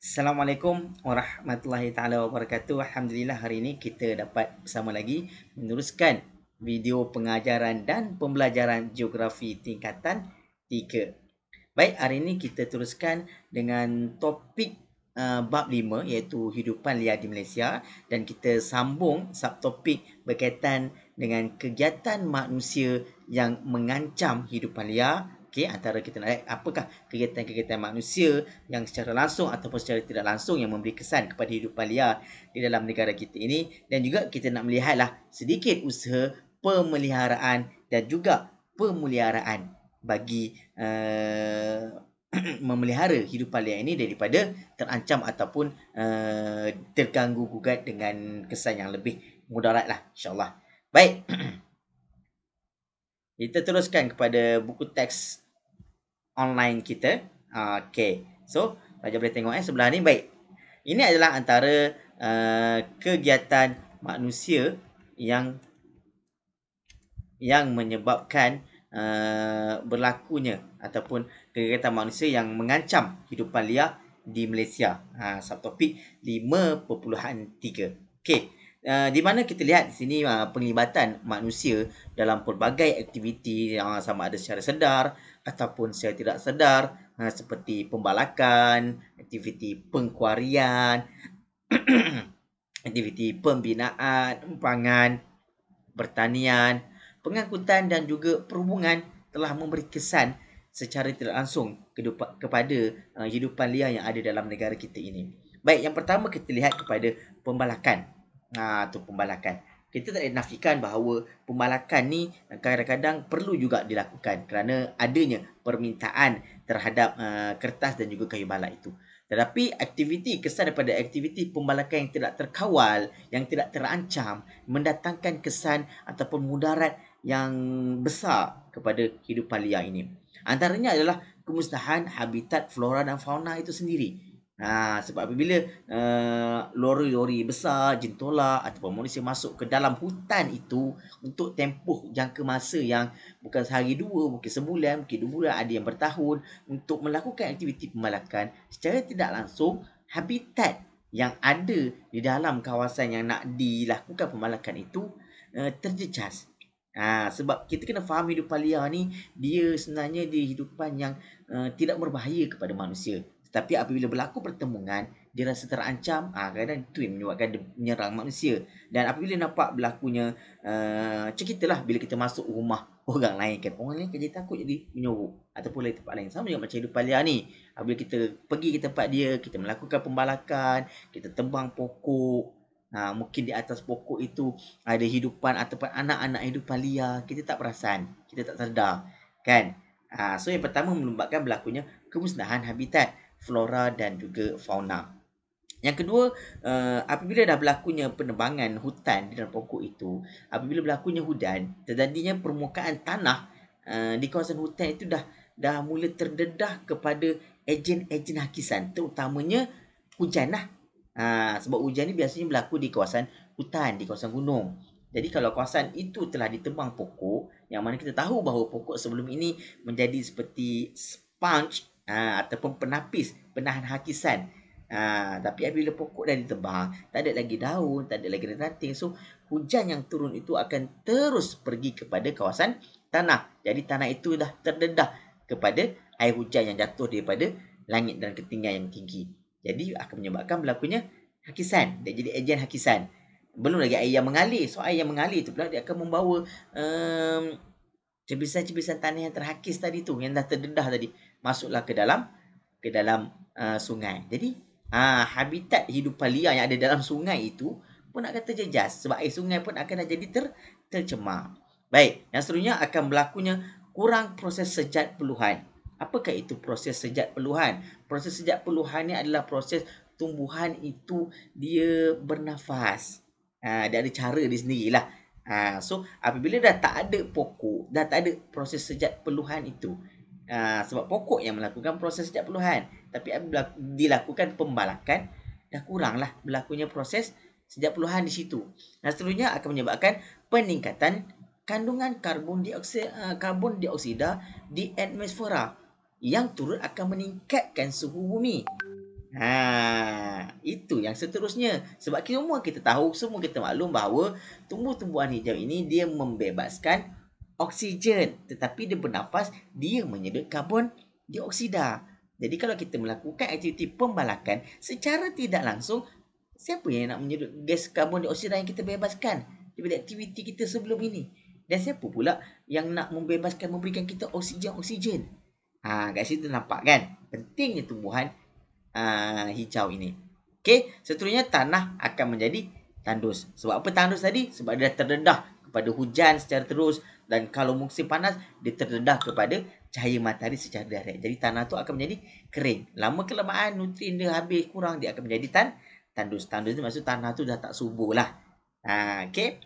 Assalamualaikum warahmatullahi taala wabarakatuh. Alhamdulillah hari ini kita dapat bersama lagi meneruskan video pengajaran dan pembelajaran geografi tingkatan 3. Baik, hari ini kita teruskan dengan topik bab 5 iaitu hidupan liar di Malaysia, dan kita sambung subtopik berkaitan dengan kegiatan manusia yang mengancam hidupan liar. Okey, antara kita nak lihat apakah kegiatan-kegiatan manusia yang secara langsung ataupun secara tidak langsung yang memberi kesan kepada hidupan liar di dalam negara kita ini, dan juga kita nak melihatlah sedikit usaha pemeliharaan dan juga pemeliharaan bagi memelihara hidupan liar ini daripada terancam ataupun terganggu gugat dengan kesan yang lebih mudarat lah, insyaAllah. Baik, kita teruskan kepada buku teks online kita. Okey, so pelajar boleh tengok sebelah ni. Baik, ini adalah antara kegiatan manusia yang menyebabkan berlakunya ataupun kegiatan manusia yang mengancam hidupan liar di Malaysia. Subtopik 5.3. Okey, di mana kita lihat di sini penglibatan manusia dalam pelbagai aktiviti sama ada secara sedar ataupun secara tidak sedar, seperti pembalakan, aktiviti pengkuarian, aktiviti pembinaan, pangan, pertanian, pengangkutan dan juga perhubungan telah memberi kesan secara tidak langsung kepada hidupan liar yang ada dalam negara kita ini. Baik, yang pertama kita lihat kepada pembalakan. Pembalakan. Kita tak boleh nafikan bahawa pembalakan ni kadang-kadang perlu juga dilakukan kerana adanya permintaan terhadap kertas dan juga kayu balak itu. Tetapi aktiviti kesan daripada aktiviti pembalakan yang tidak terkawal, yang tidak terancam, mendatangkan kesan ataupun mudarat yang besar kepada hidupan liar ini. Antaranya adalah kemusnahan habitat flora dan fauna itu sendiri. Sebab apabila lori-lori besar, jentolak ataupun manusia masuk ke dalam hutan itu untuk tempoh jangka masa yang bukan sehari dua, mungkin sebulan, mungkin 2 bulan, ada yang bertahun, untuk melakukan aktiviti pembalakan, secara tidak langsung habitat yang ada di dalam kawasan yang nak dilakukan pembalakan itu terjejas. Sebab kita kena faham hidupan liar ni, dia sebenarnya hidupan yang tidak berbahaya kepada manusia. Tapi apabila berlaku pertemuan, dia rasa terancam, kadang itu yang menyebabkan dia menyerang manusia. Dan apabila nampak berlakunya, macam kita lah, bila kita masuk rumah orang lain kan, orang lain kan jadi takut, jadi menyorok ataupun lain tempat lain. Sama juga macam hidupan liar ni. Apabila kita pergi ke tempat dia, kita melakukan pembalakan, kita tebang pokok, mungkin di atas pokok itu ada hidupan ataupun anak-anak hidupan liar, kita tak perasan, kita tak sedar kan. So yang pertama menyebabkan berlakunya kemusnahan habitat flora dan juga fauna. Yang kedua, apabila dah berlakunya penebangan hutan di dalam pokok itu, apabila berlakunya hujan, terjadinya permukaan tanah di kawasan hutan itu dah mula terdedah kepada ejen-ejen hakisan, terutamanya hujan lah. Sebab hujan ni biasanya berlaku di kawasan hutan, di kawasan gunung. Jadi kalau kawasan itu telah ditebang pokok, yang mana kita tahu bahawa pokok sebelum ini menjadi seperti sponge ataupun penapis, penahan hakisan. Tapi apabila pokok dah ditebang, tak ada lagi daun, tak ada lagi ranting. So, hujan yang turun itu akan terus pergi kepada kawasan tanah. Jadi, tanah itu dah terdedah kepada air hujan yang jatuh daripada langit dan ketinggian yang tinggi. Jadi, akan menyebabkan berlakunya hakisan. Dia jadi ejen hakisan. Belum lagi air yang mengalir. So, air yang mengalir itu pula dia akan membawa cebisan-cebisan tanah yang terhakis tadi tu, yang dah terdedah tadi, masuklah ke dalam sungai. Jadi habitat hidupan liar yang ada dalam sungai itu pun akan terjejas, sebab air sungai pun akan jadi tercemar. Baik, yang seterusnya akan berlakunya kurang proses sejat peluhan. Apakah itu proses sejat peluhan? Proses sejat peluhan ni adalah proses tumbuhan itu dia bernafas. Dia ada cara dia sendirilah. So apabila dah tak ada pokok, dah tak ada proses sejat peluhan itu, sebab pokok yang melakukan proses sejak peluhan, tapi apabila dilakukan pembalakan, dah kuranglah berlakunya proses sejak peluhan di situ. Seterusnya akan menyebabkan peningkatan kandungan karbon dioksida di atmosfera, yang turut akan meningkatkan suhu bumi. Itu yang seterusnya. Sebab kita tahu, semua kita maklum bahawa tumbuh-tumbuhan hijau ini dia membebaskan oksigen. Tetapi dia bernafas, dia menyedot karbon dioksida. Jadi kalau kita melakukan aktiviti pembalakan, secara tidak langsung, siapa yang nak menyedot gas karbon dioksida yang kita bebaskan daripada aktiviti kita sebelum ini? Dan siapa pula yang nak memberikan kita oksigen-oksigen? Kat situ nampak kan? Pentingnya tumbuhan hijau ini. Okey, seterusnya tanah akan menjadi tandus. Sebab apa tandus tadi? Sebab dia terdedah kepada hujan secara terus, dan kalau musim panas dia terdedah kepada cahaya matahari secara direct. Jadi tanah tu akan menjadi kering. Lama kelamaan nutrien dia habis kurang, dia akan menjadi tandus. Tandus tu maksud tanah tu dah tak subur lah. Okey.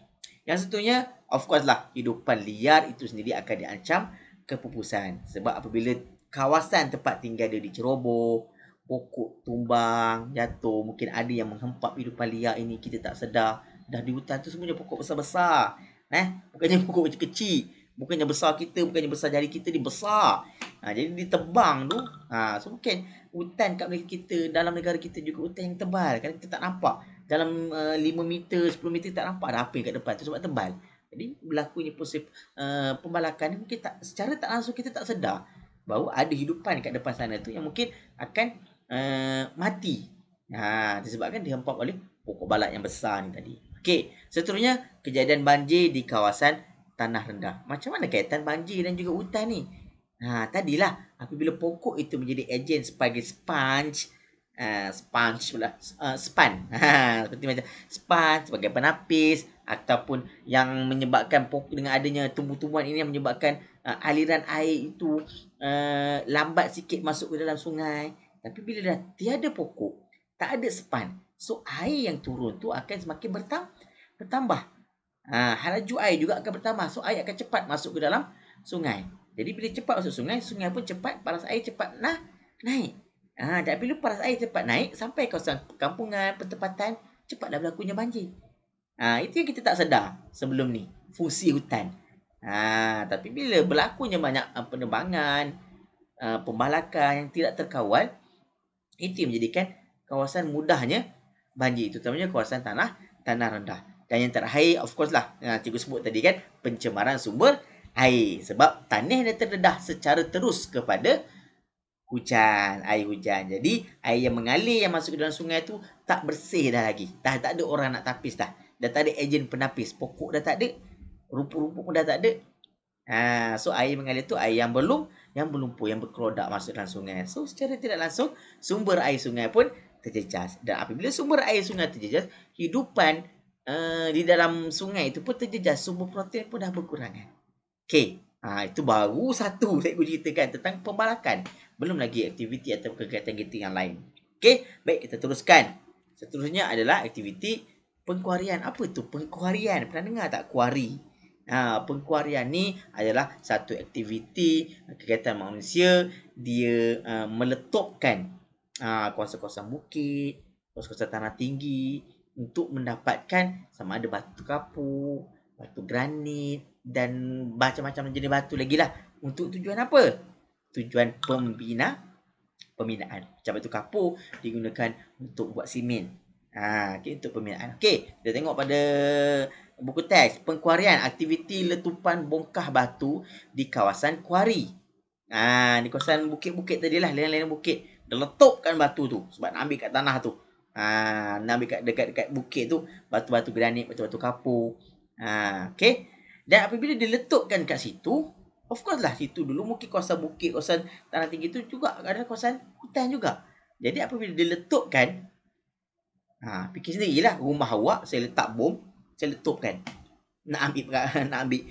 Yang seterusnya, of course lah, hidupan liar itu sendiri akan diancam kepupusan. Sebab apabila kawasan tempat tinggal dia diceroboh, pokok tumbang, jatuh, mungkin ada yang menghempap hidupan liar ini, kita tak sedar. Dah di hutan tu semuanya pokok besar-besar. Bukannya pokok kecil-kecil. Bukannya besar kita, bukannya besar jari kita, dia besar. Jadi ditebang tu. So mungkin hutan kat negara kita, dalam negara kita juga hutan yang tebal. Kan kita tak nampak. Dalam 5 meter, 10 meter tak nampak ada apa yang kat depan tu sebab tebal. Jadi berlakunya proses pembalakan ni mungkin tak, secara tak langsung kita tak sedar bahawa ada hidupan kat depan sana tu yang mungkin akan mati. Disebabkan dihempap oleh pokok balak yang besar ni tadi. Okey, seterusnya kejadian banjir di kawasan tanah rendah. Macam mana kaitan banjir dan juga hutan ni? Tadilah apabila pokok itu menjadi ejen sebagai sponge seperti macam sponge sebagai penapis, ataupun yang menyebabkan pokok dengan adanya tumbuh-tumbuhan ini yang menyebabkan aliran air itu lambat sikit masuk ke dalam sungai. Tapi bila dah tiada pokok, tak ada span, so air yang turun tu akan semakin bertambah. Laju air juga akan bertambah, so air akan cepat masuk ke dalam sungai. Jadi bila cepat masuk sungai, sungai pun cepat, paras air cepat naik. Dan bila paras air cepat naik, sampai kawasan perkampungan, pertempatan, cepatlah berlakunya banjir. Itu yang kita tak sedar sebelum ni, fungsi hutan. Tapi bila berlakunya banyak penebangan, pembalakan yang tidak terkawal, itu yang menjadikan kawasan mudahnya banjir, terutamanya kawasan tanah rendah. Dan yang terakhir, of course lah, cikgu sebut tadi kan, pencemaran sumber air. Sebab tanah dia terdedah secara terus kepada air hujan. Jadi air yang mengalir, yang masuk ke dalam sungai tu tak bersih dah lagi. Dah tak ada orang nak tapis dah. Dah tak ada ejen penapis. Pokok dah tak ada. Rumput-rumput pun dah tak ada. So air mengalir tu air yang berlumpur, yang berkerodak masuk dalam sungai. So secara tidak langsung sumber air sungai pun terjejas. Dan apabila sumber air sungai terjejas, hidupan di dalam sungai itu pun terjejas. Sumber protein pun dah berkurangan. Okey. Itu baru satu saya ceritakan tentang pembalakan. Belum lagi aktiviti atau kegiatan kita yang lain. Okey, baik, kita teruskan. Seterusnya adalah aktiviti pengkuarian. Apa tu pengkuarian? Pernah dengar tak kuari? Pengkuarian ni adalah satu aktiviti kegiatan manusia. Dia meletupkan kawasan-kawasan bukit, kawasan-kawasan tanah tinggi untuk mendapatkan sama ada batu kapur, batu granit dan macam-macam jenis batu lagi lah. Untuk tujuan apa? Tujuan pembinaan. Macam batu kapur digunakan untuk buat simen. Okay, untuk pembinaan. Okey, kita tengok pada buku teks. Pengkuarian, aktiviti letupan bongkah batu di kawasan kuari. Di kawasan bukit-bukit tadilah, lain-lain bukit. Dia letupkan batu tu sebab nak ambil kat tanah tu. Nak ambil dekat bukit tu, batu-batu granit, batu-batu kapur. Okey. Dan apabila diletupkan kat situ, of course lah, situ dulu mungkin kawasan bukit, kawasan tanah tinggi tu juga ada kawasan hutan juga. Jadi apabila diletupkan, fikir sendirilah, rumah awak saya letak bom, saya letupkan. Nak ambil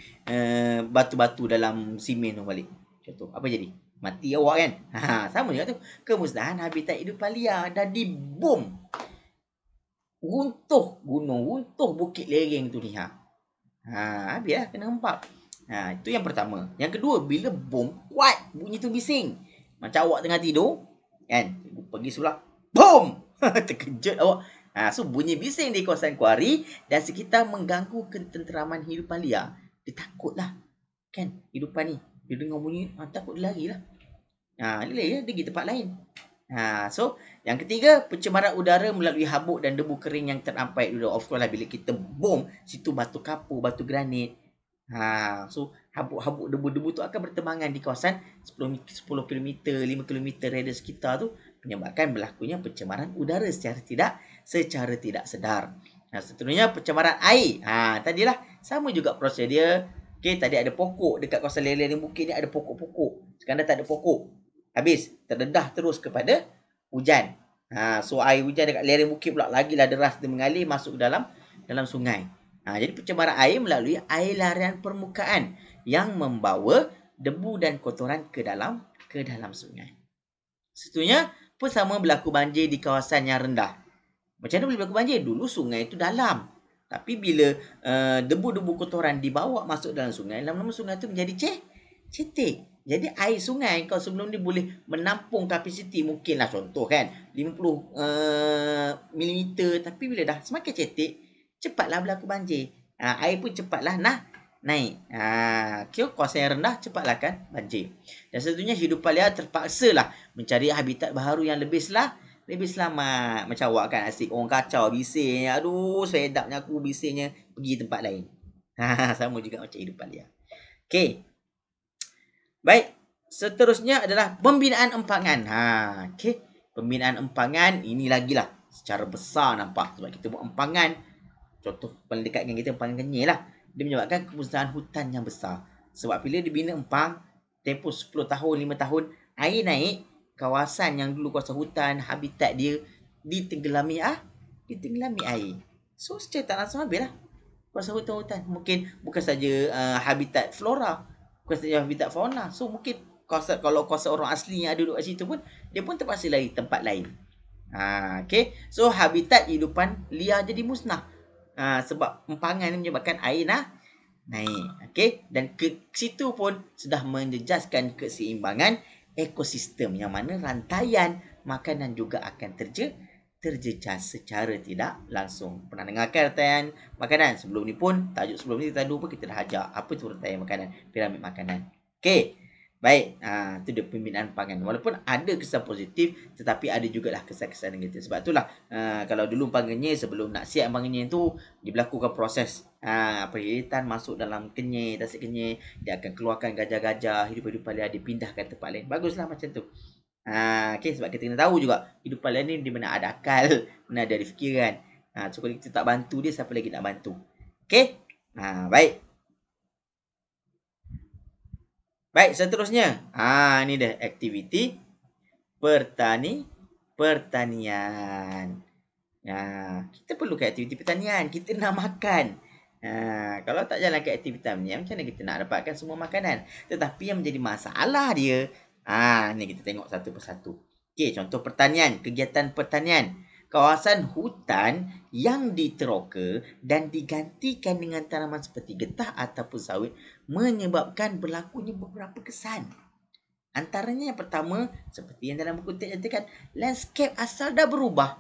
batu-batu dalam simen tu balik. Contoh, apa jadi? Mati awak kan? Sama juga tu. Kemusnahan habitat hidupan liar dah dibom. Runtuh gunung, runtuh bukit lereng tu ni. Habislah kena hempap. Itu yang pertama. Yang kedua, bila bom kuat, bunyi tu bising. Macam awak tengah tidur, kan? Pergi sebelah, bom! Terkejut awak. So bunyi bising di kawasan kuari dan sekitar mengganggu ketenteraman hidupan liar. Dia takutlah. Kan? Hidupan ni. Dia dengar bunyi, takut dia lari lah. Dia lari, dia pergi tempat lain. So yang ketiga, pencemaran udara melalui habuk dan debu kering yang terampai di udara. Of course lah, bila kita bom situ batu kapur, batu granit. So habuk-habuk debu-debu tu akan bertebangan di kawasan 10 km, 5 km radius sekitar tu, menyebabkan berlakunya pencemaran udara secara tidak sedar. Seterusnya pencemaran air. Tadilah sama juga proses dia. Okey, tadi ada pokok dekat kawasan lereng bukit ni, ada pokok-pokok. Sekarang dah tak ada pokok. Habis terdedah terus kepada hujan. So air hujan dekat lereng bukit pula lagilah deras, dia mengalir masuk ke dalam sungai. Jadi pencemaran air melalui air larian permukaan yang membawa debu dan kotoran ke dalam sungai. Seterusnya pun sama berlaku banjir di kawasan yang rendah. Macam mana boleh berlaku banjir? Dulu sungai itu dalam. Tapi bila debu-debu kotoran dibawa masuk dalam sungai, lama-lama sungai itu menjadi cetek. Jadi air sungai kalau sebelum ni boleh menampung kapasiti mungkinlah contoh kan 50 mm, tapi bila dah semakin cetek, cepatlah berlaku banjir. Air pun cepatlah naik. Kawasan yang rendah cepatlah kan banjir. Dan seterusnya hidupan liar terpaksalah mencari habitat baharu yang lebih selamat. Macam awak kan asyik orang kacau bisingnya. Aduh, sedapnya aku bisingnya, pergi tempat lain. Sama juga macam hidupan liar. Okey. Baik, seterusnya adalah pembinaan empangan. Okey. Pembinaan empangan ini lagilah secara besar nampak. Sebab kita buat empangan, contoh paling dekat dengan kita empangan kenyir lah. Dia menyebabkan kemusnahan hutan yang besar. Sebab bila dibina empang, tempoh 10 tahun, 5 tahun, air naik, kawasan yang dulu kawasan hutan, habitat dia ditenggelami air. So secara tak langsung habis lah kawasan hutan-hutan. Mungkin bukan saja habitat flora, bukan saja habitat fauna. So mungkin kalau kawasan orang asli yang ada duduk kat situ pun, dia pun terpaksa lari tempat lain. Okay. So habitat hidupan liar jadi musnah. Sebab empangan ni menyebabkan air naik. Okay. Dan ke situ pun sudah menjejaskan keseimbangan ekosistem, yang mana rantaian makanan juga akan terjejas secara tidak langsung. Pernah dengar kan rantaian makanan? Sebelum ni pun, tajuk sebelum ni kita dah ajar apa tu rantaian makanan, piramid makanan. Okay. Baik, itu dia pembinaan pangan. Walaupun ada kesan positif, tetapi ada jugalah kesan-kesan negatif. Sebab itulah kalau dulu empang kenyir, sebelum nak siap empang kenyir tu, diberlakukan proses perhilitan masuk dalam kenyir, tasik kenyir. Dia akan keluarkan gajah-gajah, hidup-hidupan liar, dipindahkan tempat lain. Baguslah macam tu. Okay, sebab kita kena tahu juga hidupan liar ni di mana ada akal, mana ada fikiran. So kalau kita tak bantu dia, siapa lagi nak bantu? Okay, baik. Baik, seterusnya. Ini dah aktiviti pertanian. Kita perlukan aktiviti pertanian. Kita nak makan. Kalau tak jalan ke aktiviti pertanian, macam mana kita nak dapatkan semua makanan? Tetapi yang menjadi masalah dia, ni kita tengok satu persatu. Okey, contoh pertanian, kegiatan pertanian. Kawasan hutan yang diteroka dan digantikan dengan tanaman seperti getah ataupun sawit menyebabkan berlakunya beberapa kesan. Antaranya yang pertama, seperti yang dalam buku teks nyatakan, landscape asal dah berubah.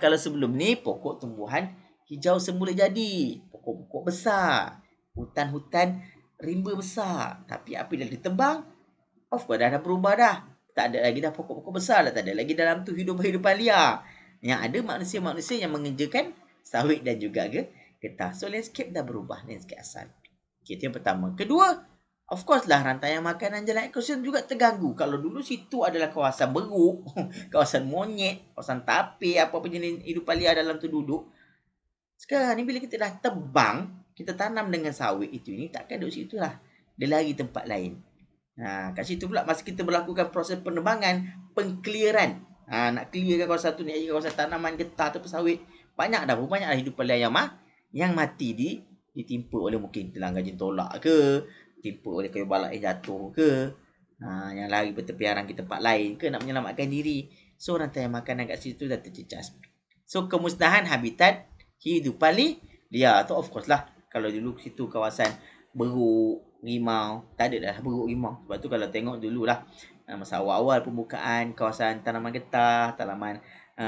Kalau sebelum ni pokok tumbuhan hijau semula jadi, pokok-pokok besar, hutan-hutan rimba besar. Tapi apabila ditebang, of course dah berubah dah. Tak ada lagi dah pokok-pokok besar, dah tak ada lagi dalam tu hidupan liar. Yang ada manusia-manusia yang mengerjakan sawit dan juga getah. So landscape dah berubah, landscape asal. Okay, itu yang pertama. Kedua, of course lah rantaian makanan jalan ekosistem juga terganggu. Kalau dulu situ adalah kawasan beruk, kawasan monyet, kawasan tapir, apa-apa jenis hidupan liar dalam tu duduk. Sekarang ni bila kita dah tebang, kita tanam dengan sawit itu ni, takkan duduk situ lah. Dia lari tempat lain. Kat situ pula masa kita melakukan proses penebangan, pengkliaran. Nak clearkan kawasan tu, nak jadi kawasan tanaman getah atau sawit. Banyak dah hidupan liar yang mati ditimpa oleh mungkin telang gajin tolak ke, timpa oleh kayu balak yang jatuh ke, yang lari bertepiaran ke tempat lain ke nak menyelamatkan diri. So rantaian makanan kat situ dah terjejas. So kemusnahan habitat hidupan liar tu of course lah. Kalau dulu situ kawasan beruk, rimau, tak ada dah beruk rimau. Sebab tu kalau tengok dululah masa awal-awal pembukaan kawasan tanaman getah, tanaman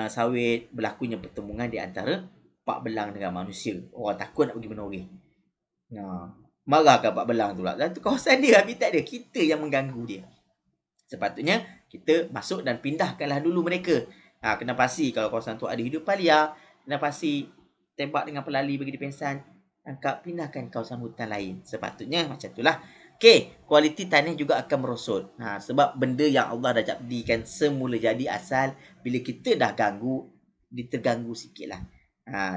sawit, berlakunya pertemuan di antara pak belang dengan manusia. Orang takut nak pergi menori. Marah ke pak belang tu lah. Dan tu kawasan dia, habitat dia. Kita yang mengganggu dia. Sepatutnya kita masuk dan pindahkanlah dulu mereka. Kena pasti kalau kawasan tu ada hidupan liar, kena pasti tembak dengan pelali bagi dia pengsan, tangkap, pindahkan kawasan hutan lain. Sepatutnya macam itulah. Okey, kualiti tanah juga akan merosot. Sebab benda yang Allah dah jadikan semula jadi asal, bila kita dah ganggu, dia terganggu sikit lah.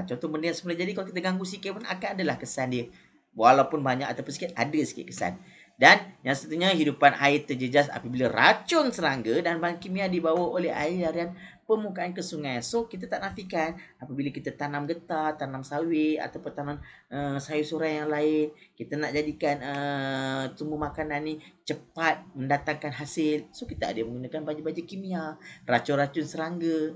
Contoh benda yang semula jadi, kalau kita ganggu sikit pun akan adalah kesan dia. Walaupun banyak ataupun sikit, ada sikit kesan. Dan yang seterusnya, hidupan air terjejas apabila racun serangga dan bahan kimia dibawa oleh air harian permukaan ke sungai. So, kita tak nafikan apabila kita tanam getah, tanam sawit ataupun tanam sayur-sayuran yang lain, kita nak jadikan tumbuh makanan ni cepat mendatangkan hasil. So, kita ada menggunakan baju-baju kimia, racun-racun serangga.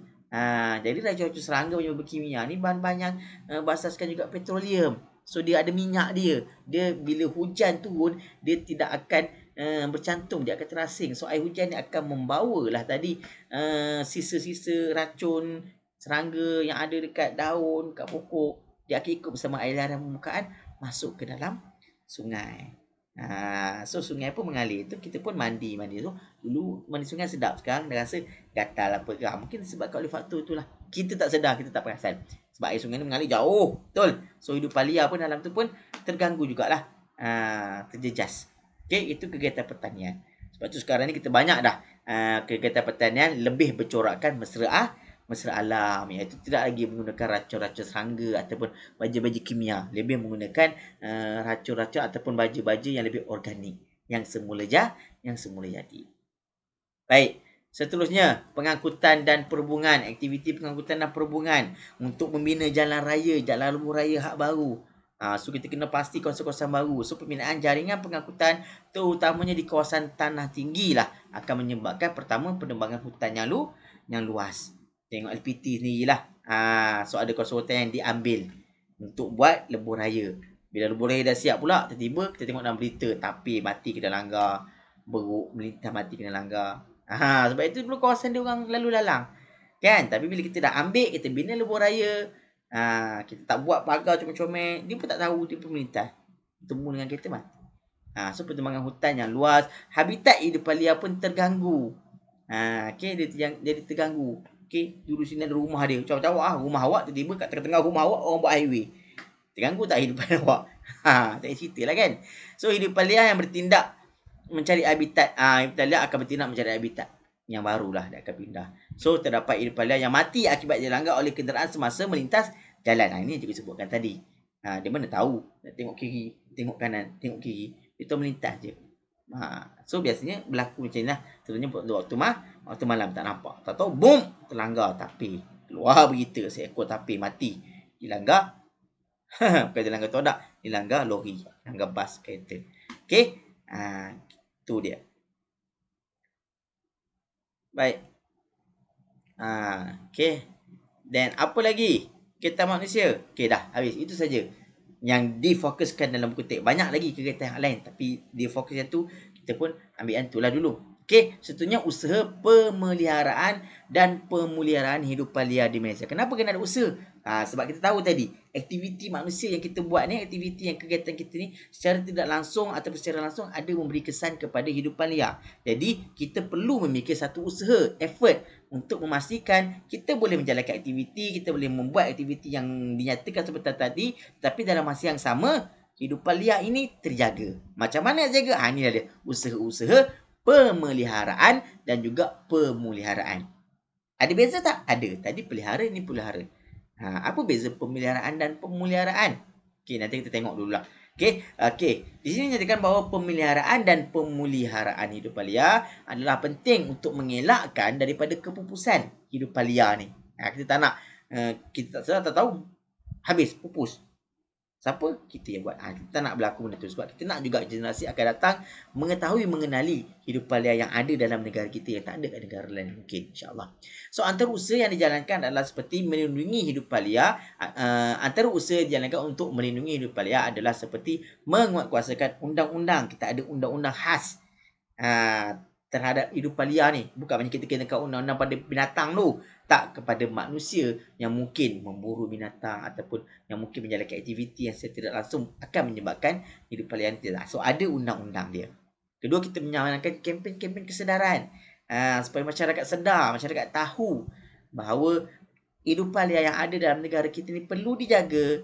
Jadi racun-racun serangga punya kimia ni bahan-bahan yang berasaskan juga petroleum. So dia ada minyak dia. Dia bila hujan turun, dia tidak akan bercantum, dia akan terasing. So air hujan ni akan membawalah tadi sisa-sisa racun serangga yang ada dekat daun, dekat pokok. Dia akan ikut bersama air harian permukaan masuk ke dalam sungai. So sungai pun mengalir. Tu kita pun mandi. So dulu mandi sungai sedap, sekarang dah rasa gatal apa ke. Mungkin disebabkan oleh faktor itulah. Kita tak sedar, kita tak perasan. Sebab air sungai ni mengalir jauh. Betul. So hidupan liar pun dalam tu pun terganggu jugalah. Terjejas. Okay, itu kegiatan pertanian. Sebab tu sekarang ni kita banyak dah kegiatan pertanian lebih bercorakkan mesra alam, iaitu tidak lagi menggunakan racun-racun serangga ataupun baja-baja kimia, lebih menggunakan racun-racun ataupun baja-baja yang lebih organik, yang semula jadi. Baik, seterusnya pengangkutan dan perhubungan, aktiviti pengangkutan dan perhubungan untuk membina jalan raya, jalan lebuh raya hak baru. So kita kena pasti kawasan-kawasan baru. So pembinaan jaringan pengangkutan terutamanya di kawasan tanah tinggi lah akan menyebabkan pertama penebangan hutan yang luas. Tengok LPT sendiri lah. So ada kawasan hutan yang diambil untuk buat lebuh raya. Bila lebuh raya dah siap pula, tiba-tiba kita tengok dalam berita tapi mati kena langgar, beruk melintah mati kena langgar. Sebab itu dulu kawasan dia orang lalu lalang. Kan? Tapi bila kita dah ambil, kita bina lebuh raya, kita tak buat pagar comel-comel, dia pun tak tahu dia pun melintas. Bertemu dengan kereta mati. So pertembangan hutan yang luas, habitat hidupan liar pun terganggu. Okay, dia jadi terganggu. Okay, dulu sini ada rumah dia. Cawak-cawak rumah awak tiba-tiba kat tengah-tengah rumah awak orang buat highway. Terganggu tak hidupan awak? Tak cerita lah kan. So hidupan liar yang bertindak mencari habitat. Hidupan liar akan bertindak mencari habitat yang barulah dia akan pindah. So terdapat hidupan liar yang mati akibat dilanggar oleh kenderaan semasa melintas jalan. Ini juga sebutkan tadi. Dia mana tahu nak tengok kiri, tengok kanan, tengok kiri. Dia tahu melintas je. So biasanya berlaku macam ni lah. Contohnya waktu malam tak nampak. Tak tahu boom terlanggar tapi. Keluar berita seekor tapi mati. Dilanggar. Bukan dilanggar todak. Dilanggar lori. Dilanggar bas kereta. Okay. Itu dia. Baik. Okay. Dan apa lagi? Kegiatan manusia. Okay dah. Habis. Itu saja yang difokuskan dalam buku teks. Banyak lagi kegiatan yang lain. Tapi difokus yang tu, kita pun ambil yang tu lah dulu. Okey, seterusnya usaha pemeliharaan dan pemuliharaan hidupan liar di Malaysia. Kenapa kena ada usaha? Sebab kita tahu tadi, aktiviti manusia yang kita buat ni, aktiviti yang kegiatan kita ni, secara tidak langsung ataupun secara langsung ada memberi kesan kepada hidupan liar. Jadi, kita perlu memikir satu usaha, effort untuk memastikan kita boleh menjalankan aktiviti, kita boleh membuat aktiviti yang dinyatakan seperti tadi, tapi dalam masa yang sama, hidupan liar ini terjaga. Macam mana nak jaga? Inilah dia, usaha-usaha pemeliharaan dan juga pemuliharaan. Ada beza tak? Ada. Tadi pelihara, ni pelihara. Apa beza pemeliharaan dan pemuliharaan? Okey, nanti kita tengok dululah. Okey. Di sini nyatakan bahawa pemeliharaan dan pemuliharaan hidupan liar adalah penting untuk mengelakkan daripada kepupusan hidupan liar ni. Kita tak nak, kita tak tahu, habis, pupus. Siapa? Kita yang buat. Kita nak berlaku benda tu. Sebab kita nak juga generasi akan datang mengetahui, mengenali hidupan liar yang ada dalam negara kita yang tak ada kat negara lain mungkin, insyaAllah. So, antara usaha yang dijalankan adalah seperti melindungi hidupan liar. Antara usaha yang dijalankan untuk melindungi hidupan liar adalah seperti menguatkuasakan undang-undang. Kita ada undang-undang khas terhadap hidupan liar ni. Bukan macam kita kenakan undang-undang pada binatang tu. Tak, kepada manusia yang mungkin memburu binatang ataupun yang mungkin menjalankan aktiviti yang secara tidak langsung akan menyebabkan hidupan liar tidak. So ada undang-undang dia. Kedua, kita menjalankan kempen-kempen kesedaran. Supaya masyarakat sedar, masyarakat tahu bahawa kehidupan liar yang ada dalam negara kita ni perlu dijaga,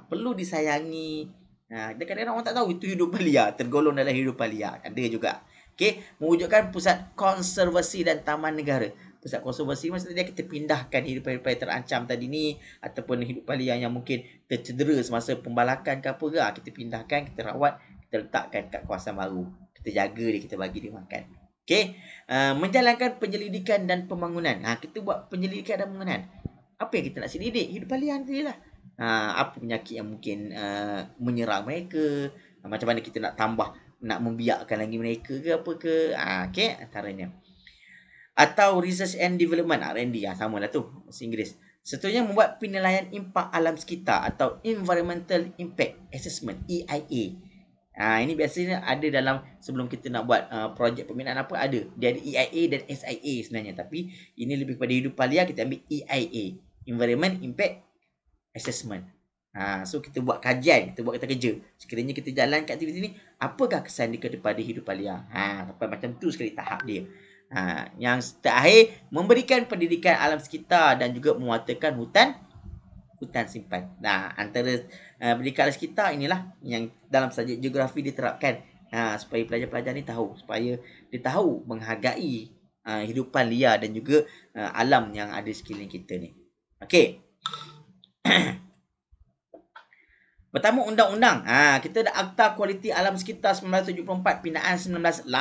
perlu disayangi. Dan kadang-kadang orang tak tahu itu hidupan liar, tergolong dalam hidupan liar. Ada juga. Okey, mewujudkan pusat konservasi dan taman negara. Pusat konservasi maksudnya kita pindahkan hidupan-hidupan yang terancam tadi ni, ataupun hidupan liar yang mungkin tercedera semasa pembalakan ke apa ke, kita pindahkan, kita rawat, kita letakkan kat kawasan baru. Kita jaga dia, kita bagi dia makan. Okey, menjalankan penyelidikan dan pembangunan. Kita buat penyelidikan dan pembangunan. Apa yang kita nak selidik? Hidupan liar tadi lah. Apa penyakit yang mungkin menyerang mereka, macam mana kita nak tambah, nak membiakkan lagi mereka ke apa ke. Okey, antaranya. Atau research and development, R&D, sama lah tu bahasa Inggeris. Seterusnya membuat penilaian impak alam sekitar atau environmental impact assessment, EIA. Ini biasanya ada dalam, sebelum kita nak buat projek pembinaan apa, ada. Dia ada EIA dan SIA sebenarnya. Tapi ini lebih kepada hidupan liar, kita ambil EIA, Environment Impact Assessment. So kita buat kajian, kita buat kata kerja. Sekiranya kita jalan kat aktiviti ni, apakah kesan dia kepada hidupan liar? Sampai macam tu sekali tahap dia. Yang terakhir, memberikan pendidikan alam sekitar dan juga mewartakan hutan simpan. Antara pendidikan alam sekitar inilah yang dalam subjek geografi diterapkan, supaya pelajar-pelajar ni tahu, supaya dia tahu menghargai hidupan liar dan juga alam yang ada sekeliling kita ni. Okey. Pertama, undang-undang. Kita ada Akta Kualiti Alam Sekitar 1974, Pindaan 1985.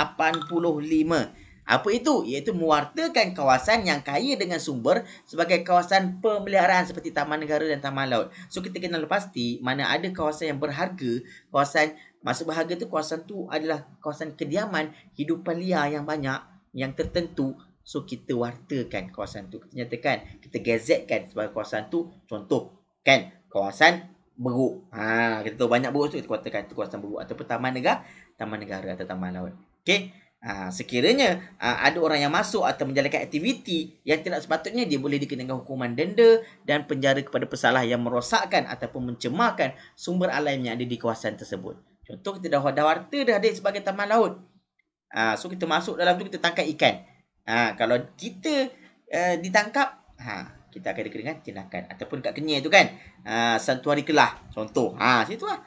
Apa itu? Iaitu mewartakan kawasan yang kaya dengan sumber sebagai kawasan pemeliharaan seperti taman negara dan taman laut. So kita kena pasti mana ada kawasan yang berharga, kawasan, maksud berharga tu, kawasan tu adalah kawasan kediaman hidupan liar yang banyak, yang tertentu. So kita wartakan kawasan tu, kita nyatakan, kita gazetkan sebagai kawasan tu. Contoh kan, kawasan beruk. Kita tahu banyak beruk tu, kita katakan tu kawasan beruk, ataupun taman negara atau taman laut. Okey. Sekiranya ada orang yang masuk atau menjalankan aktiviti yang tidak sepatutnya, dia boleh dikenakan hukuman denda dan penjara kepada pesalah yang merosakkan ataupun mencemarkan sumber alam yang ada di kawasan tersebut. Contoh, kita dah warta dah ada sebagai taman laut. So kita masuk dalam tu, kita tangkap ikan. Kalau kita ditangkap, kita akan dikenakan tindakan. Ataupun kat Kenyir tu kan, Santuari Kelah contoh, situ lah.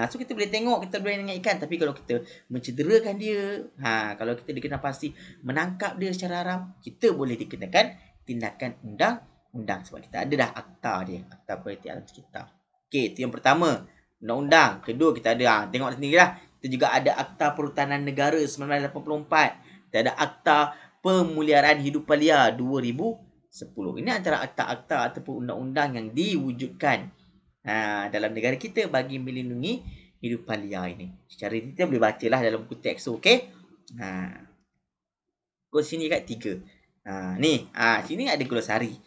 So kita boleh tengok, kita boleh dengan ikan. Tapi kalau kita mencederakan dia, kalau kita dikenakan pasti menangkap dia secara haram, kita boleh dikenakan tindakan undang-undang. Sebab kita ada dah akta dia, Akta Kualiti Alam Sekitar. Okey, itu yang pertama, undang-undang. Kedua, kita ada, tengok sendirilah, kita juga ada Akta Perhutanan Negara 1984. Kita ada Akta Pemeliharaan Hidupan Liar 2010. Ini antara akta-akta ataupun undang-undang yang diwujudkan dalam negara kita bagi melindungi hidupan liar ini. Secara detail boleh bacalah dalam buku teks. Okey. Kod sini kat 3. Ni, sini ada glosari.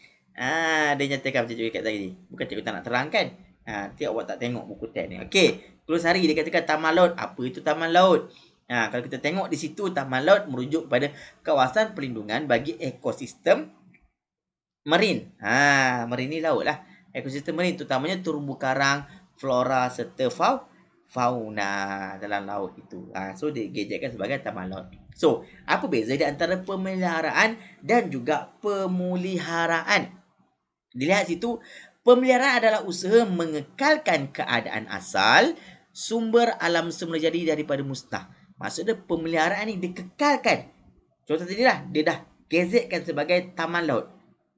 Dia nyatakan macam cikgu kat tadi. Bukan cikgu tak nak terangkan. Nanti awak tak tengok buku teks ni. Okey. Glosari dia katakan taman laut. Apa itu taman laut? Kalau kita tengok di situ, taman laut merujuk pada kawasan perlindungan bagi ekosistem marin. Marin ni laut lah. Ekosistem marin terutamanya terumbu karang, flora serta fauna dalam laut itu. So digejetkan sebagai taman laut. So, apa beza di antara pemeliharaan dan juga pemuliharaan? Dilihat situ, pemeliharaan adalah usaha mengekalkan keadaan asal sumber alam semula jadi daripada musnah. Maksudnya pemeliharaan ni dikekalkan. Contoh tadi lah, dia dah gazetkan sebagai taman laut.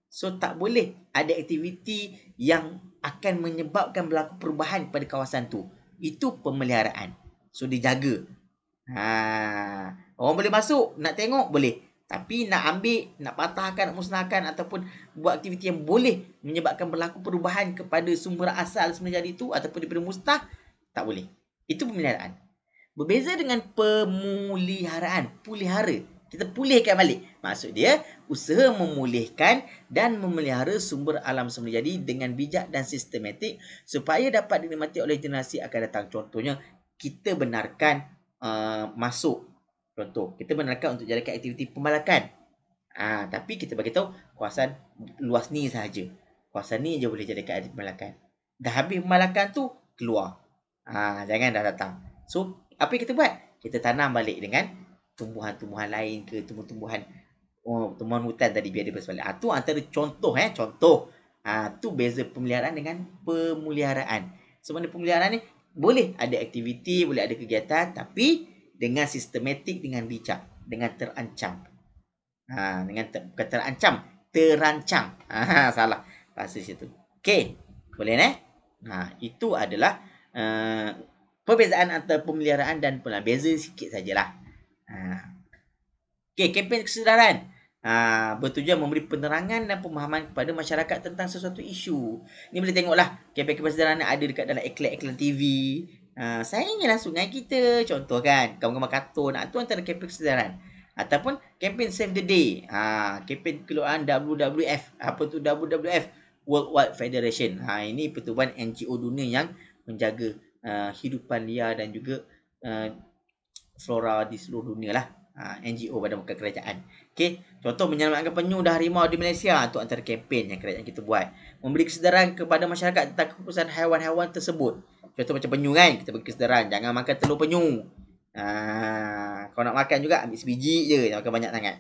So tak boleh ada aktiviti yang akan menyebabkan berlaku perubahan pada kawasan tu. Itu pemeliharaan. So dijaga. Orang boleh masuk, nak tengok boleh. Tapi nak ambil, nak patahkan, nak musnahkan ataupun buat aktiviti yang boleh menyebabkan berlaku perubahan kepada sumber asal semula jadi itu ataupun daripada musnah, tak boleh. Itu pemeliharaan. Berbeza dengan pemuliharaan, pulihara. Kita pulihkan balik. Maksud dia, usaha memulihkan dan memelihara sumber alam semula jadi dengan bijak dan sistematik supaya dapat dinikmati oleh generasi akan datang. Contohnya, kita benarkan masuk. Contoh, kita benarkan untuk jalankan aktiviti pembalakan. Tapi kita bagi tahu kawasan luas ni sahaja. Kawasan ni je boleh jadikan aktiviti pembalakan. Dah habis pembalakan tu, keluar. Jangan dah datang. So, apa yang kita buat? Kita tanam balik dengan tumbuhan-tumbuhan lain ke, tumbuhan-tumbuhan tumbuhan hutan tadi biar dia bersebalik. Tu antara contoh. Tu beza pemeliharaan dengan pemeliharaan. Sebenarnya pemeliharaan ni boleh ada aktiviti, boleh ada kegiatan, tapi dengan sistematik, dengan bijak, dengan terancam. Bukan terancam, terancang. Salah bahasa situ. Okey, boleh. Itu adalah perbezaan antara pemeliharaan dan beza sikit sajalah. Okey, kempen kesedaran. Bertujuan memberi penerangan dan pemahaman kepada masyarakat tentang sesuatu isu. Ni boleh tengoklah kempen kesedaran ada dekat dalam iklan-iklan TV. Sayangilah sungai kita, contoh kan. Gambar-gambar kartun. Tu antara kempen kesedaran. Ataupun kempen Save the Day. Kempen keluaran WWF. Apa tu WWF? World Wide Federation. Ini pertubuhan NGO dunia yang menjaga hidupan liar dan juga flora di seluruh dunia lah. NGO pada muka kerajaan. Okey, contoh menyelamatkan penyu dan harimau di Malaysia. Itu antara kempen yang kerajaan kita buat. Memberi kesedaran kepada masyarakat tentang keputusan haiwan-haiwan tersebut. Contoh macam penyu kan, kita beri kesedaran jangan makan telur penyu. Kau nak makan juga ambil sebiji je, jangan makan banyak sangat.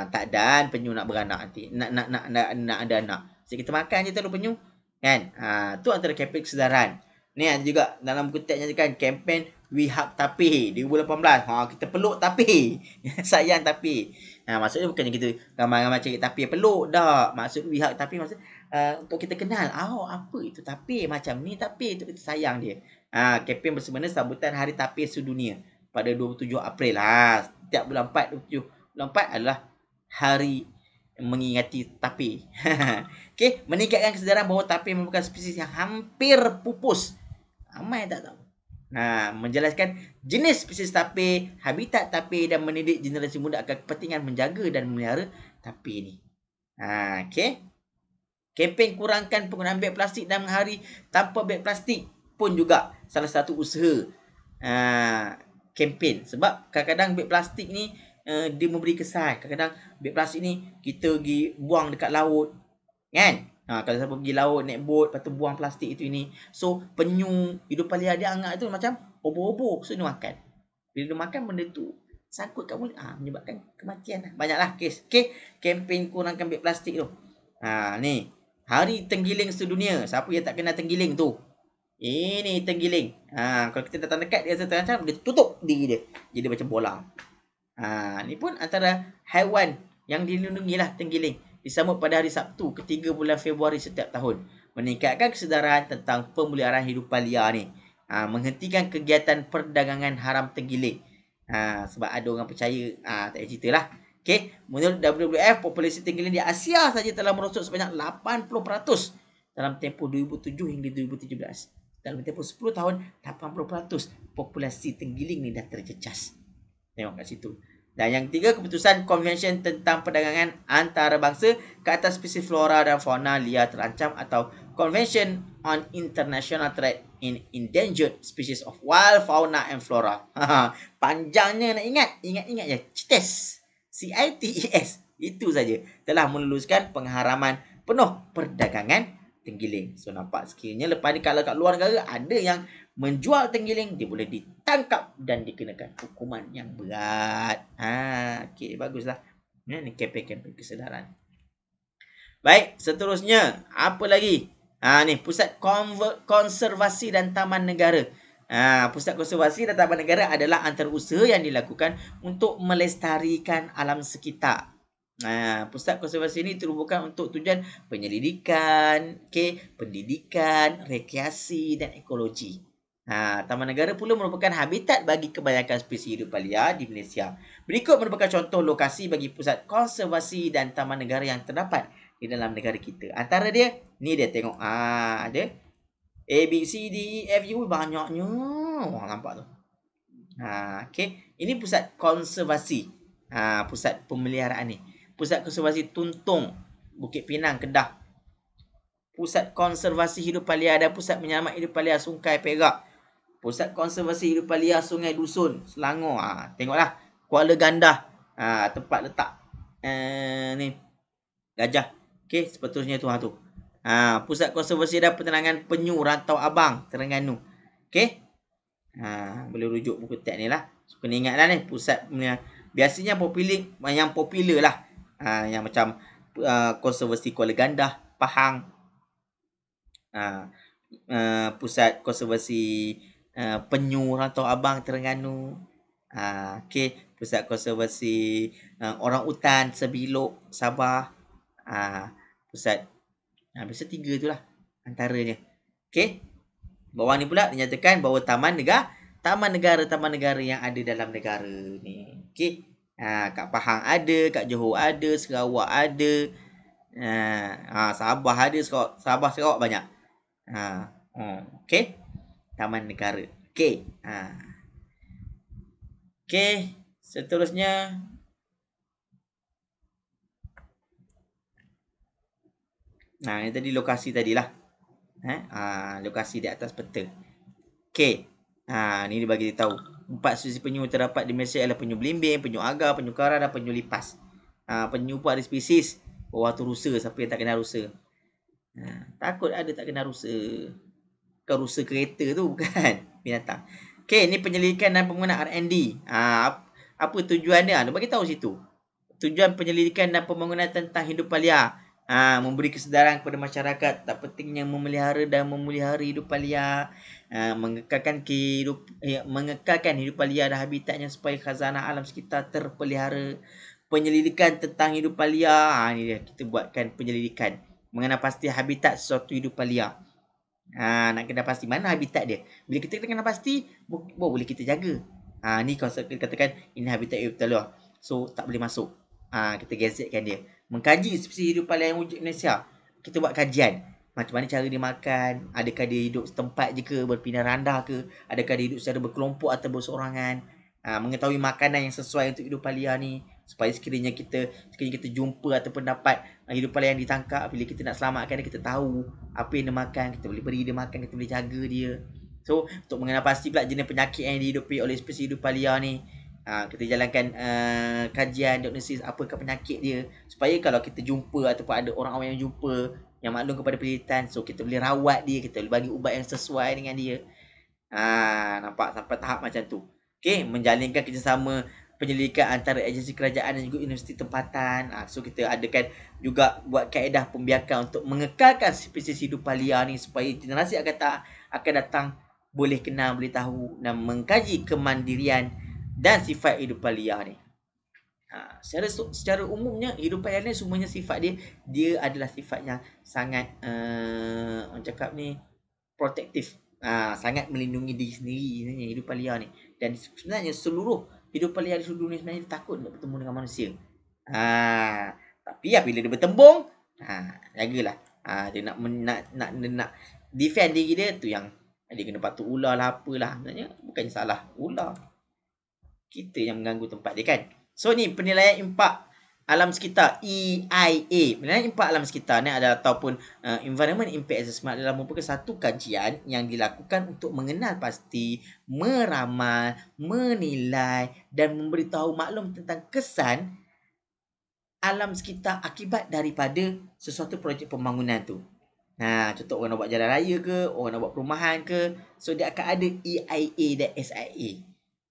Tak dan penyu nak beranak nanti. Nak ada anak. Jadi kita makan je telur penyu kan. Tu antara kempen kesedaran. Ni ada juga dalam buku teks nyatakan kempen We Hug Tapi 2018. Kita peluk tapi. Sayang tapi. Maksudnya bukannya kita ramai-ramai cari tapi peluk dah. Maksud We Hug Tapi maksud untuk kita kenal. Apa itu tapi macam ni tapi itu kita sayang dia. Kempen bersebenar sambutan Hari Tapir Sedunia pada 27 April. Setiap bulan 4, 27 bulan 4 adalah hari mengingati tapir. Okey, meningkatkan kesedaran bahawa tapir merupakan spesies yang hampir pupus. Ramai tak tahu. Menjelaskan jenis spesies tapir, habitat tapir dan mendidik generasi muda akan kepentingan menjaga dan memelihara tapir ni. Okey. Kempen kurangkan penggunaan beg plastik dalam hari tanpa beg plastik pun juga salah satu usaha kempen. Sebab kadang-kadang beg plastik ni dia memberi kesan. Kadang-kadang beg plastik ni kita pergi buang dekat laut. Kan? Kalau siapa pergi laut, naik bot, lepas tu buang plastik itu ini. So, penyu, hidupan liar dia anggap tu macam obor-obor. So, dia makan. Bila dia makan, benda tu sangkut kat mulut. Menyebabkan kematian. Banyaklah kes. Okay? Kempen kurangkan beg plastik tu. Ni. Hari Tenggiling Sedunia. Siapa yang tak kenal tenggiling tu? Ini tenggiling. Kalau kita datang dekat, dia rasa terancam, dia tutup diri dia. Jadi macam bola. Ni pun antara haiwan yang dilindungi lah tenggiling. Disambut pada hari Sabtu ketiga bulan Februari setiap tahun. Meningkatkan kesedaran tentang pemeliharaan hidupan liar ni. Menghentikan kegiatan perdagangan haram tenggiling. Sebab ada orang percaya. Tak payah cerita lah. Okay. Menurut WWF, populasi tenggiling di Asia saja telah merosot sebanyak 80% dalam tempoh 2007 hingga 2017. Dalam tempoh 10 tahun, 80% populasi tenggiling ni dah terjejas. Tengok kat situ. Dan yang ketiga, keputusan Convention tentang perdagangan antarabangsa ke atas spesies flora dan fauna liar terancam atau Convention on International Trade in Endangered Species of Wild Fauna and Flora. Panjangnya nak ingat. Ingat je. CITES. CITES. Itu saja. Telah meluluskan pengharaman penuh perdagangan tenggiling. So nampak sekiranya lepas ni kalau kat luar negara ada yang menjual tenggiling, dia boleh ditangkap dan dikenakan hukuman yang berat. Okey, baguslah. Ni kempen-kempen kesedaran. Baik, seterusnya apa lagi? Ni Pusat Konservasi dan Taman Negara. Pusat Konservasi dan Taman Negara adalah antara usaha yang dilakukan untuk melestarikan alam sekitar. Pusat konservasi ini terubuhkan untuk tujuan penyelidikan, pendidikan, rekreasi dan ekologi. Taman negara pula merupakan habitat bagi kebanyakan spesies hidupan liar di Malaysia. Berikut merupakan contoh lokasi bagi pusat konservasi dan taman negara yang terdapat di dalam negara kita. Antara dia, ni dia tengok. Ada A, B, C, D, E, F, U, banyaknya. Nampak tu. Okay. Ini pusat konservasi. Pusat pemeliharaan ni. Pusat konservasi Tuntung, Bukit Pinang, Kedah. Pusat konservasi hidupan liar dan pusat menyelamat hidupan liar Sungai Perak. Pusat konservasi hidupan liar Sungai Dusun, Selangor. Tengoklah Kuala Gandah. Tempat letak ni gajah. Okey, seterusnya tu tu. Pusat konservasi dan penerangan penyu Rantau Abang, Terengganu. Okey. Boleh rujuk buku teks ni lah. So, kena ingatlah ni pusat Biasanya yang popular lah. Yang macam konservasi Kuala Gandah, Pahang, pusat konservasi Penyu, Rantau Abang, Terengganu. Okey, pusat konservasi orang utan Sebilok, Sabah. Pusat biasa 3 tu lah antaranya. Okey. Bawah ni pula dinyatakan bahawa taman negara yang ada dalam negara ni. Okey. Kat Pahang ada, kat Johor ada, Sarawak ada. Sabah ada, Sabah Sarawak banyak. Okey. Taman negara. Okey. Okey, seterusnya ini tadi lokasi tadilah. Lokasi di atas peta. Okey. Ni dia bagi tahu. 4 spesies penyu terdapat di Malaysia ialah penyu belimbing, penyu agar, penyu kara dan penyu lipas. Penyu pun ada spesies. Bawah tu rusa, siapa yang tak kenal rusa? Takut ada tak kenal rusa. Bukan rusa kereta tu, bukan binatang. Okey, ni penyelidikan dan pembangunan R&D. Apa tujuan dia? Dia bagi tahu situ. Tujuan penyelidikan dan pembangunan tentang hidupan liar. Memberi kesedaran kepada masyarakat tak pentingnya memelihara dan memelihara hidupan liar, mengekalkan hidupan liar dan habitatnya supaya khazanah alam sekitar terpelihara. Penyelidikan tentang hidupan liar, ni dia, kita buatkan penyelidikan mengenal pasti habitat sesuatu hidupan liar. Nak kena pasti mana habitat dia. Bila kita kena pasti, boleh kita jaga. Ni konsep kita katakan ini habitat hidupan liar, so tak boleh masuk. Kita gazetkan dia. Mengkaji spesies hidupan liar yang wujud di Malaysia. Kita buat kajian. Macam mana cara dia makan. Adakah dia hidup setempat je ke, berpindah randah ke. Adakah dia hidup secara berkelompok atau berseorangan. Mengetahui makanan yang sesuai untuk hidupan liar ni. Supaya sekiranya kita jumpa ataupun dapat hidupan liar yang ditangkap. Bila kita nak selamatkan dia, kita tahu apa yang dia makan. Kita boleh beri dia makan, kita boleh jaga dia. So, untuk mengenal pasti pula jenis penyakit yang dihidupi oleh spesies hidupan liar ni. Kita jalankan kajian diagnosis apakah penyakit dia, supaya kalau kita jumpa ataupun ada orang awam yang jumpa yang maklum kepada penelitian, so kita boleh rawat dia, kita boleh bagi ubat yang sesuai dengan dia. Nampak sampai tahap macam tu. Okey, menjalinkan kerjasama penyelidikan antara agensi kerajaan dan juga universiti tempatan. So kita adakan juga buat kaedah pembiakan untuk mengekalkan spesies hidupan liar ni supaya generasi akan datang boleh kenal, boleh tahu dan mengkaji kemandirian dan sifat hidupan liar ni. Secara umumnya hidupan liar ni semuanya sifat dia adalah sifat yang sangat orang cakap ni protektif. Sangat melindungi diri sendiri sebenarnya hidupan liar ni. Dan sebenarnya seluruh hidupan liar di seluruh dunia sebenarnya takut nak bertemu dengan manusia. Tapi bila dia bertembung, jagalah. Dia nak defend diri dia, tu yang dia kena patuk ular lah apalah. Sebenarnya bukannya salah ular, kita yang mengganggu tempat dia kan. So ni penilaian impak alam sekitar, EIA. Penilaian impak alam sekitar ni adalah ataupun Environment Impact Assessment adalah merupakan satu kajian yang dilakukan untuk mengenal pasti, meramal, menilai dan memberitahu maklum tentang kesan alam sekitar akibat daripada sesuatu projek pembangunan tu. Contoh orang nak buat jalan raya ke, orang nak buat perumahan ke, so dia akan ada EIA dan SIA.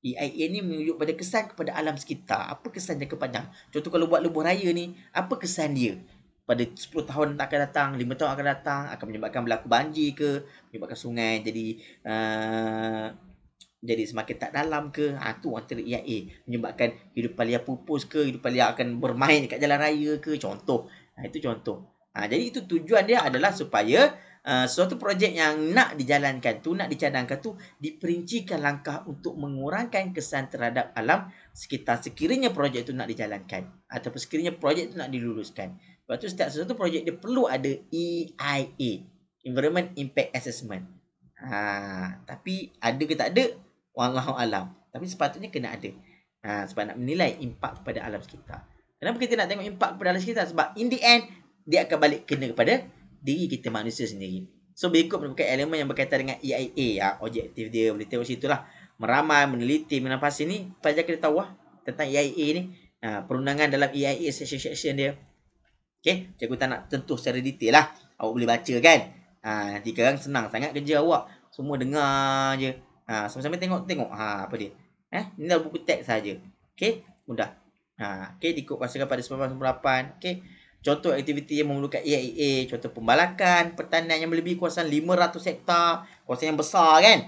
EIA ni menunjuk pada kesan kepada alam sekitar. Apa kesan jangka panjang? Contoh kalau buat lebuh raya ni, apa kesan dia? Pada 10 tahun akan datang, 5 tahun akan datang, akan menyebabkan berlaku banjir ke, menyebabkan sungai jadi semakin tak dalam ke. Tu antara EIA. Menyebabkan hidupan liar pupus ke, hidupan liar akan bermain dekat jalan raya ke. Contoh. Itu contoh. Jadi itu tujuan dia adalah supaya suatu projek yang nak dijalankan tu, nak dicadangkan tu, diperincikan langkah untuk mengurangkan kesan terhadap alam sekitar sekiranya projek tu nak dijalankan ataupun sekiranya projek tu nak diluluskan. Sebab tu setiap sesuatu projek dia perlu ada EIA, Environment Impact Assessment. Tapi ada ke tak ada, wallahu alam. Tapi sepatutnya kena ada. Sebab nak menilai impak kepada alam sekitar. Kenapa kita nak tengok impak kepada alam sekitar? Sebab in the end dia akan balik kena kepada diri kita manusia sendiri. So berikut merupakan elemen yang berkaitan dengan EIA. Objektif dia boleh tengok situ lah. Meramal, meneliti, menafasi ni. Pelajar kita tahu tentang EIA ni. Perundangan dalam EIA section dia. Okay, cikgu tak nak tentu secara detail lah. Awak boleh baca kan. Nanti sekarang senang sangat kerja awak. Semua dengar je. Sama-sama tengok apa dia. Ni dah buku teks saja. Okay. mudah. Okey, dikuasakan pada 1998. Okey. Contoh aktiviti yang memerlukan AIA, contoh pembalakan, pertanian yang melebihi kawasan 500 hektar, kawasan yang besar kan.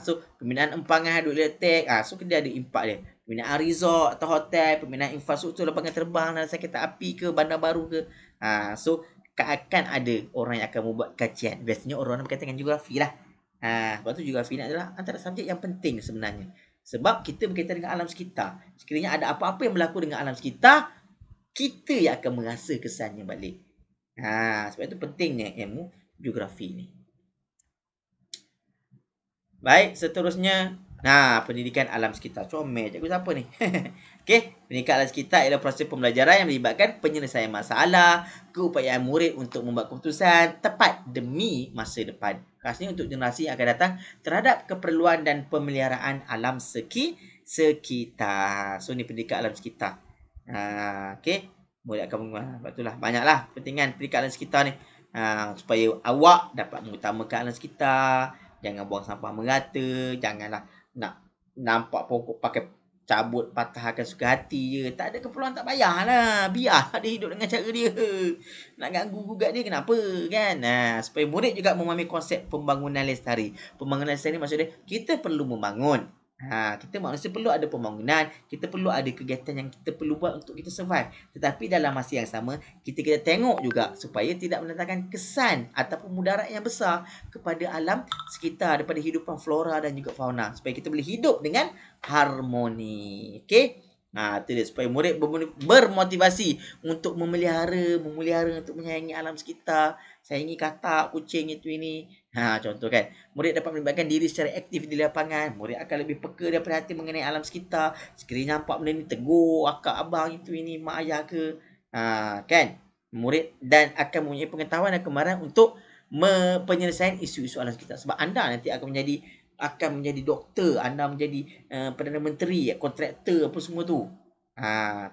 So pembinaan empangan hidroelektrik, so dia ada impak dia. Pembinaan resort atau hotel, pembinaan infrastruktur lapangan terbang, landasan kereta api ke, bandar baru ke. So akan ada orang yang akan membuat kajian. Biasanya orang berkaitan dengan geografi lah. Sebab tu geografi ni adalah antara subjek yang penting sebenarnya. Sebab kita berkaitan dengan alam sekitar. Sekiranya ada apa-apa yang berlaku dengan alam sekitar, kita yang akan merasa kesannya balik. Sebab itu pentingnya ilmu geografi ni. Baik, seterusnya. Pendidikan alam sekitar. Comel cikgu siapa ni? Okey, pendidikan alam sekitar ialah proses pembelajaran yang melibatkan penyelesaian masalah, keupayaan murid untuk membuat keputusan tepat demi masa depan. Khasnya untuk generasi yang akan datang terhadap keperluan dan pemeliharaan alam sekitar. So, ni pendidikan alam sekitar. Okey, murid akan sebab itulah banyaklah pentingan pendidikan alam sekitar ni. Supaya awak dapat mengutamakan alam sekitar. Jangan buang sampah merata. Janganlah nak nampak pokok pakai cabut, patahkan suka hati je. Tak ada keperluan, tak payahlah. Biar dia hidup dengan cara dia. Nak ganggu gugat dia kenapa kan? Supaya murid juga memahami konsep pembangunan lestari. Pembangunan lestari maksud dia, kita perlu membangun. Kita manusia perlu ada pembangunan. Kita perlu ada kegiatan yang kita perlu buat untuk kita survive. Tetapi dalam masa yang sama, kita kena tengok juga supaya tidak mendatangkan kesan ataupun mudarat yang besar kepada alam sekitar, daripada kehidupan flora dan juga fauna. Supaya kita boleh hidup dengan harmoni. Okey? Itu dia, supaya murid bermotivasi untuk memelihara untuk menyayangi alam sekitar. Sayangi katak, kucing itu ini. Contoh kan. Murid dapat melibatkan diri secara aktif di lapangan. Murid akan lebih peka dan perhatian mengenai alam sekitar. Sekiranya nampak benda ni, tegur akak abang itu ini, mak ayah ke. Kan? Murid dan akan mempunyai pengetahuan dan kemarahan untuk penyelesaian isu-isu alam sekitar. Sebab anda nanti akan menjadi doktor, anda menjadi Perdana Menteri, kontraktor apa semua tu.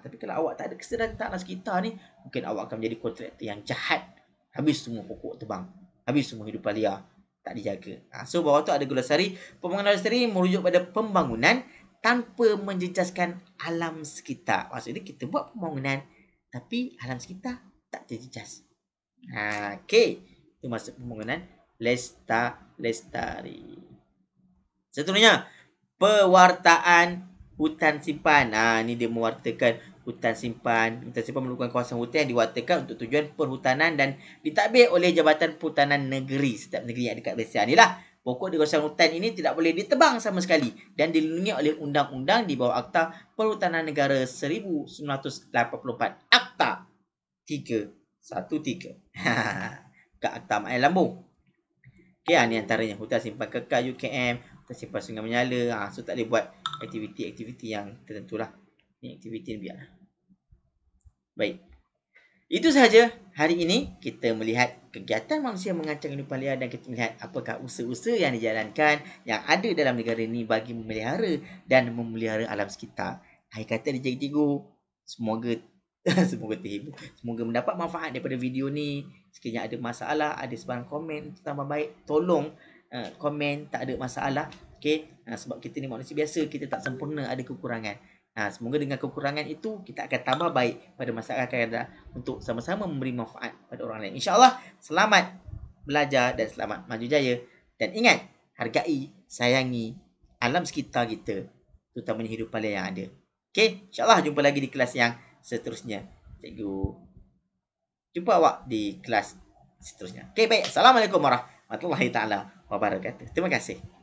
Tapi kalau awak tak ada kesedaran tentang alam sekitar ni, mungkin awak akan menjadi kontraktor yang jahat. Habis semua pokok tebang. Habis semua hidupan liar. Tak dijaga. So bawah tu ada Glosari. Pembangunan lestari merujuk pada pembangunan tanpa menjejaskan alam sekitar. Maksudnya kita buat pembangunan tapi alam sekitar tak terjejas. Okey. Itu maksud pembangunan lestari. Seterusnya, pewartaan hutan simpan. Ni dia mewartakan hutan simpan. Hutan simpan merupakan kawasan hutan yang diwartakan untuk tujuan perhutanan dan ditadbir oleh Jabatan Perhutanan Negeri setiap negeri yang dekat Malaysia ni lah. Pokok di kawasan hutan ini tidak boleh ditebang sama sekali dan dilindungi oleh undang-undang di bawah Akta Perhutanan Negara 1984. Akta 313. Kat Akta Mak Ayah Lambung. Okey, ni antaranya hutan simpan kekal UKM, hutan simpan sungai menyala. So tak boleh buat aktiviti-aktiviti yang tertentu lah. Ni aktiviti ni biarlah. Baik. Itu sahaja hari ini kita melihat kegiatan manusia mengancam kehidupan liar dan kita melihat apakah usaha-usaha yang dijalankan yang ada dalam negara ini bagi memelihara dan memelihara alam sekitar. Akhir kata dia cikgu, semoga terhibur. Semoga mendapat manfaat daripada video ni. Sekiranya ada masalah, ada sebarang komen tambah baik, tolong komen, tak ada masalah. Okey, sebab kita ni manusia biasa, kita tak sempurna, ada kekurangan. Semoga dengan kekurangan itu kita akan tambah baik pada masyarakat akan datang untuk sama-sama memberi manfaat pada orang lain. InsyaAllah, selamat belajar dan selamat maju jaya. Dan ingat, hargai, sayangi alam sekitar kita, terutamanya hidupan liar yang ada. Okey, insyaAllah jumpa lagi di kelas yang seterusnya. Cikgu jumpa awak di kelas seterusnya. Okey, baik. Assalamualaikum warahmatullahi taala wabarakatuh. Terima kasih.